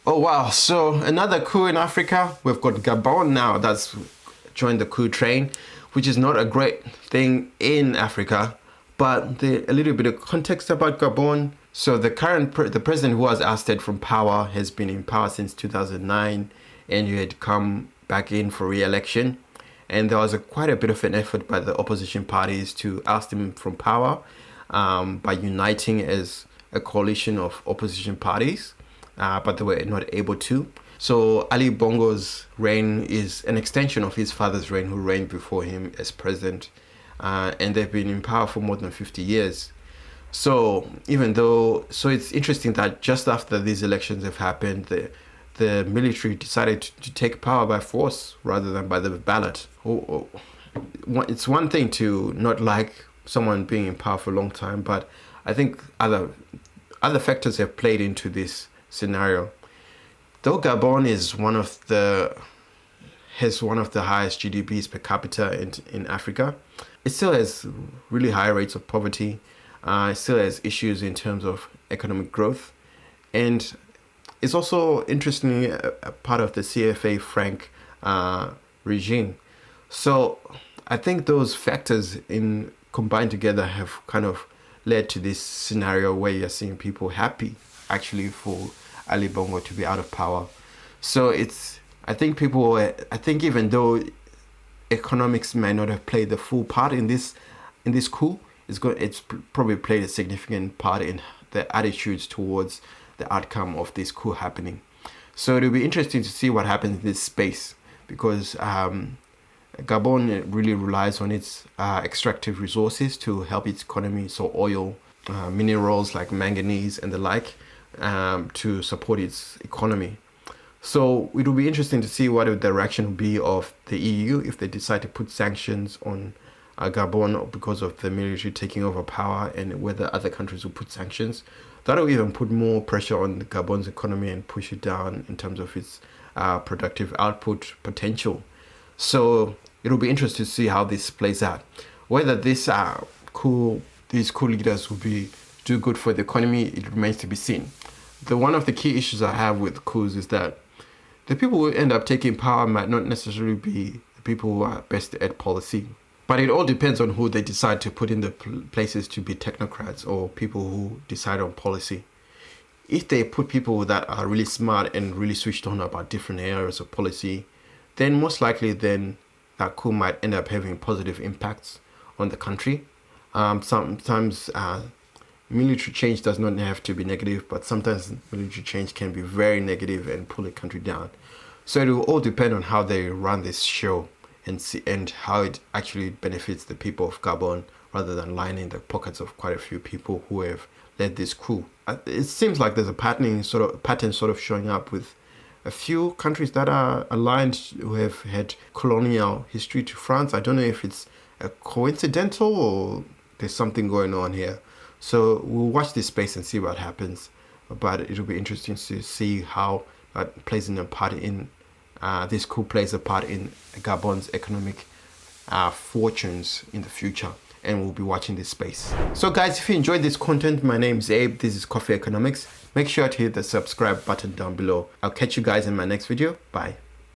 Oh wow, so another coup in Africa. We've got Gabon now that's joined the coup train, which is not a great thing in Africa. But a little bit of context about Gabon. So the president who was ousted from power has been in power since 2009, and he had come back in for re-election. And there was quite a bit of an effort by the opposition parties to oust him from power by uniting as a coalition of opposition parties, but they were not able to. So Ali Bongo's reign is an extension of his father's reign, who reigned before him as president, and they've been in power for more than 50 years. So it's interesting that just after these elections have happened, the military decided to take power by force rather than by the ballot. It's one thing to not like someone being in power for a long time, but I think other factors have played into this scenario. Though Gabon has one of the highest GDPs per capita in Africa, it still has really high rates of poverty. It still has issues in terms of economic growth, and it's also interestingly a part of the CFA franc regime. So I think those factors combined together have kind of led to this scenario where you're seeing people happy actually for Ali Bongo to be out of power. So I think even though economics may not have played the full part in this coup, it's probably played a significant part in the attitudes towards the outcome of this coup happening. So it'll be interesting to see what happens in this space, because Gabon really relies on its extractive resources to help its economy, so oil, minerals like manganese and the like, to support its economy. So it will be interesting to see what the direction will be of the EU if they decide to put sanctions on Gabon because of the military taking over power, and whether other countries will put sanctions. That'll even put more pressure on Gabon's economy and push it down in terms of its productive output potential. So it'll be interesting to see how this plays out. Whether these coup leaders will do good for the economy, it remains to be seen. One of the key issues I have with coups is that the people who end up taking power might not necessarily be the people who are best at policy. But it all depends on who they decide to put in the places to be technocrats or people who decide on policy. If they put people that are really smart and really switched on about different areas of policy, then most likely that coup might end up having positive impacts on the country. Sometimes military change does not have to be negative, but sometimes military change can be very negative and pull a country down. So it will all depend on how they run this show and how it actually benefits the people of Gabon, rather than lining the pockets of quite a few people who have led this coup. It seems like there's a pattern sort of showing up with a few countries that are aligned who have had colonial history to France. I don't know if it's a coincidental or there's something going on here. So we'll watch this space and see what happens. But it'll be interesting to see how that plays in a part in this coup plays a part in Gabon's economic fortunes in the future, and we'll be watching this space. So guys, if you enjoyed this content, my name is Abe, this is Coffee Economics. Make sure to hit the subscribe button down below. I'll catch you guys in my next video. Bye.